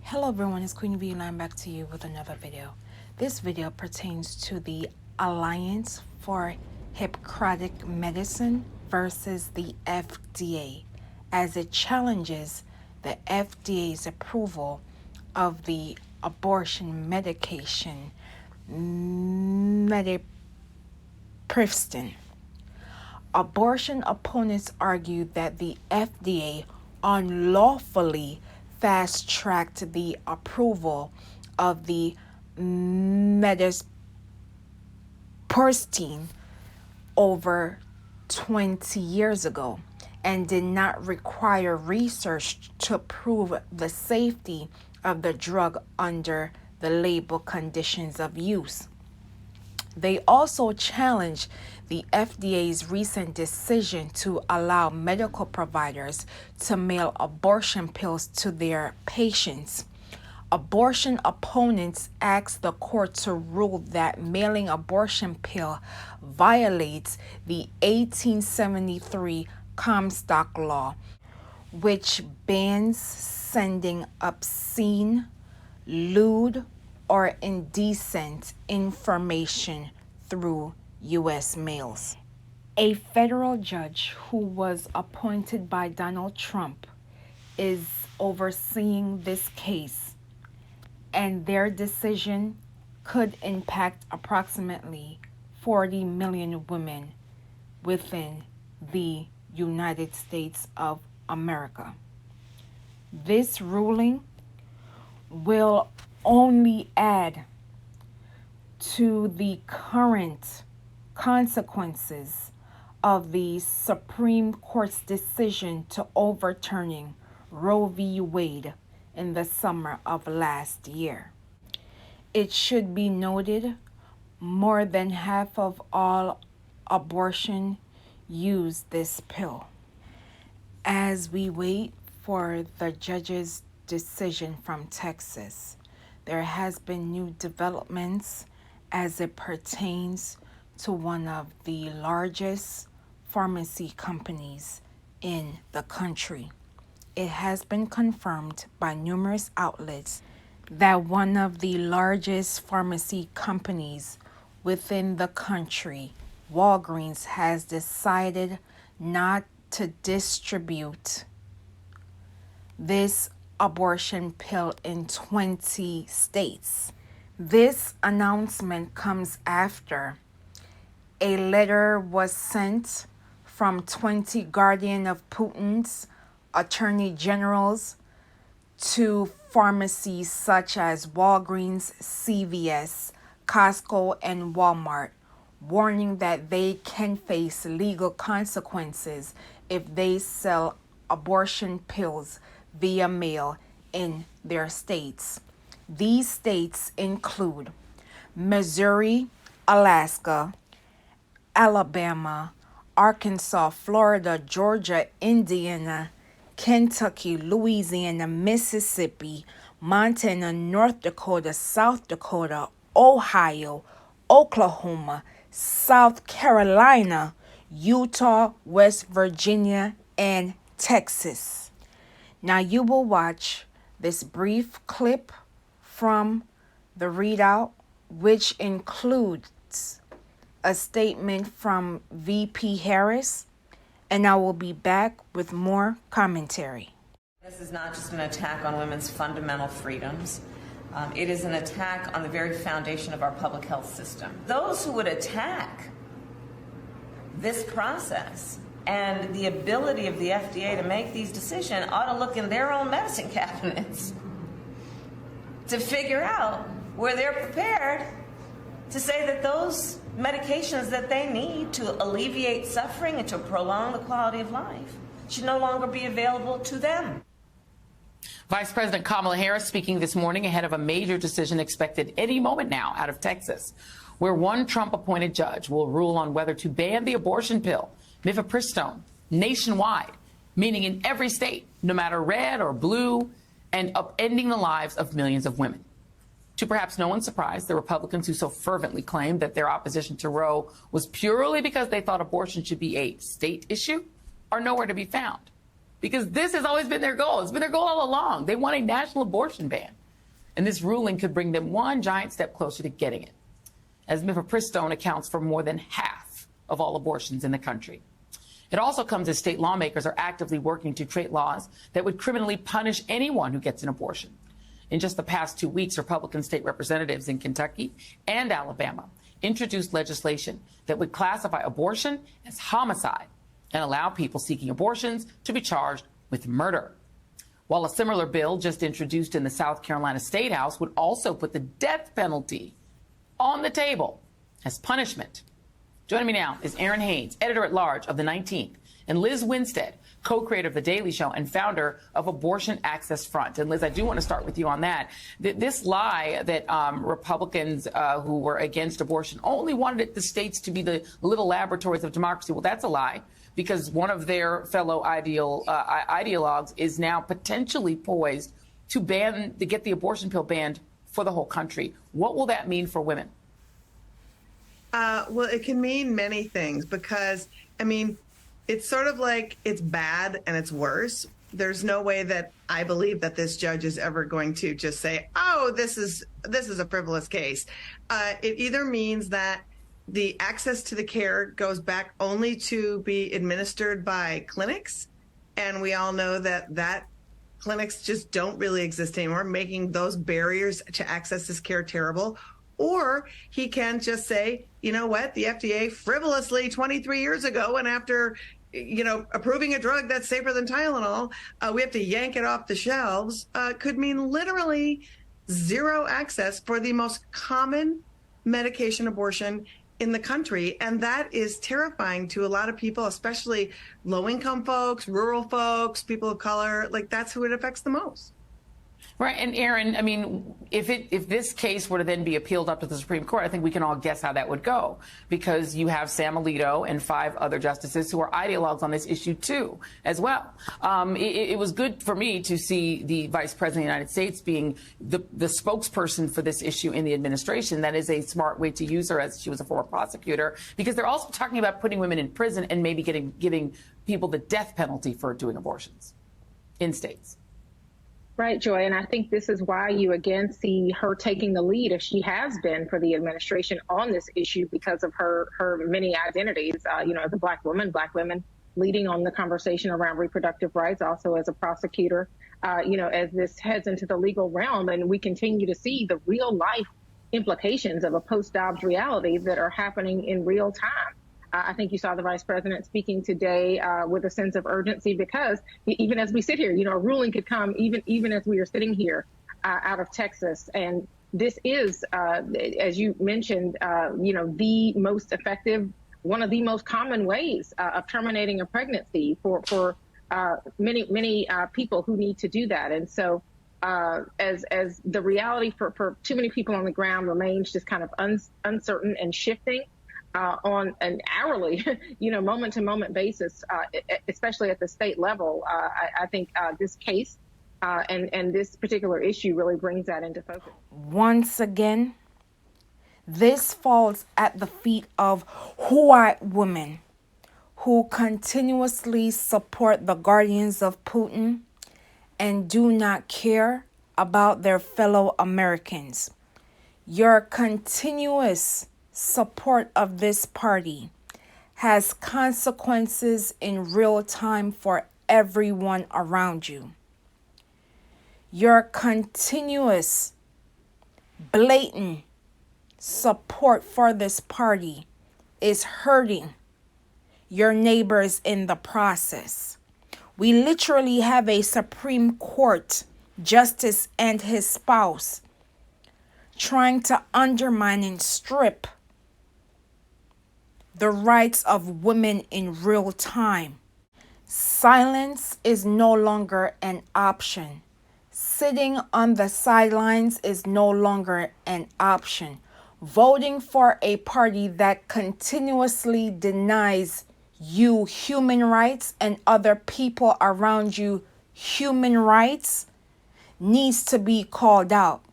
Hello everyone, it's Queen V and I'm back to you with another video. This video pertains to the Alliance for Hippocratic Medicine versus the FDA, as it challenges the FDA's approval of the abortion medication mifepristone. Abortion opponents argue that the FDA unlawfully fast-tracked the approval of the mifepristone over 20 years ago and did not require research to prove the safety of the drug under the label conditions of use. They also challenge the FDA's recent decision to allow medical providers to mail abortion pills to their patients. Abortion opponents ask the court to rule that mailing abortion pill violates the 1873 Comstock Law, which bans sending obscene, lewd, or indecent information through U.S. mails. A federal judge who was appointed by Donald Trump is overseeing this case, and their decision could impact approximately 40 million women within the United States of America. This ruling will only add to the current consequences of the Supreme Court's decision to overturning Roe v. Wade in the summer of last year. It should be noted more than half of all abortion use this pill. As we wait for the judge's decision from Texas, there has been new developments as it pertains to one of the largest pharmacy companies in the country. It has been confirmed by numerous outlets that one of the largest pharmacy companies within the country, Walgreens, has decided not to distribute this abortion pill in 20 states. This announcement comes after a letter was sent from 20 guardian of Putin's attorney generals to pharmacies such as Walgreens, CVS, Costco, and Walmart, warning that they can face legal consequences if they sell abortion pills via mail in their states. These states include Missouri, Alaska, Alabama, Arkansas, Florida, Georgia, Indiana, Kentucky, Louisiana, Mississippi, Montana, North Dakota, South Dakota, Ohio, Oklahoma, South Carolina, Utah, West Virginia, and Texas. Now you will watch this brief clip from the readout, which includes a statement from VP Harris, and I will be back with more commentary. This is not just an attack on women's fundamental freedoms. It is an attack on the very foundation of our public health system. Those who would attack this process and the ability of the FDA to make these decisions ought to look in their own medicine cabinets to figure out where they're prepared to say that those medications that they need to alleviate suffering and to prolong the quality of life should no longer be available to them. Vice President Kamala Harris speaking this morning ahead of a major decision expected any moment now out of Texas, where one Trump-appointed judge will rule on whether to ban the abortion pill, mifepristone, nationwide, meaning in every state, no matter red or blue, and upending the lives of millions of women. To perhaps no one's surprise, the Republicans who so fervently claimed that their opposition to Roe was purely because they thought abortion should be a state issue are nowhere to be found. because this has always been their goal. It's been their goal all along. They want a national abortion ban. And this ruling could bring them one giant step closer to getting it, as mifepristone accounts for more than half of all abortions in the country. It also comes as state lawmakers are actively working to create laws that would criminally punish anyone who gets an abortion. In just the past 2 weeks, Republican state representatives in Kentucky and Alabama introduced legislation that would classify abortion as homicide and allow people seeking abortions to be charged with murder. While a similar bill just introduced in the South Carolina State House would also put the death penalty on the table as punishment. Joining me now is Aaron Haynes, editor-at-large of the 19th, and Liz Winstead, co-creator of The Daily Show and founder of Abortion Access Front. And Liz, I do want to start with you on that. This lie that Republicans who were against abortion only wanted the states to be the little laboratories of democracy. Well, that's a lie, because one of their fellow ideologues is now potentially poised to get the abortion pill banned for the whole country. What will that mean for women? Well, it can mean many things because, I mean, it's sort of like it's bad and it's worse. There's no way that I believe that this judge is ever going to just say, oh, this is a frivolous case. It either means that the access to the care goes back only to be administered by clinics. And we all know that clinics just don't really exist anymore, making those barriers to access this care terrible. Or he can just say, you know what, the FDA frivolously 23 years ago, and after, approving a drug that's safer than Tylenol, we have to yank it off the shelves, could mean literally zero access for the most common medication abortion in the country. And that is terrifying to a lot of people, especially low-income folks, rural folks, people of color. Like, that's who it affects the most. Right. And Aaron, I mean, if this case were to then be appealed up to the Supreme Court, I think we can all guess how that would go, because you have Sam Alito and 5 other justices who are ideologues on this issue, too, as well. It was good for me to see the Vice President of the United States being the spokesperson for this issue in the administration. That is a smart way to use her, as she was a former prosecutor, because they're also talking about putting women in prison and maybe giving people the death penalty for doing abortions in states. Right, Joy. And I think this is why you again see her taking the lead, as she has been for the administration on this issue, because of her many identities, as a Black women leading on the conversation around reproductive rights, also as a prosecutor, as this heads into the legal realm. And we continue to see the real life implications of a post-Dobbs reality that are happening in real time. I think you saw the vice president speaking today with a sense of urgency, because even as we sit here, a ruling could come even as we are sitting here out of Texas. And this is, as you mentioned, the most effective, one of the most common ways of terminating a pregnancy for many people who need to do that. And so as the reality for too many people on the ground remains just kind of uncertain and shifting, on an hourly, moment to moment basis, especially at the state level. I think this case and this particular issue really brings that into focus. Once again, this falls at the feet of white women who continuously support the guardians of Putin and do not care about their fellow Americans. Your continuous support of this party has consequences in real time for everyone around you. Your continuous, blatant support for this party is hurting your neighbors in the process. We literally have a Supreme Court justice and his spouse trying to undermine and strip the rights of women in real time. Silence is no longer an option. Sitting on the sidelines is no longer an option. Voting for a party that continuously denies you human rights and other people around you human rights needs to be called out.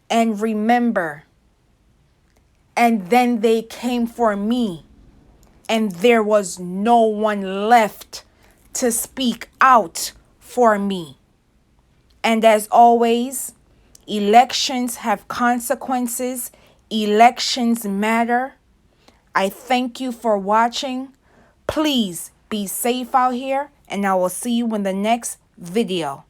And remember, and then they came for me, and there was no one left to speak out for me. And as always, elections have consequences. Elections matter. I thank you for watching. Please be safe out here, and I will see you in the next video.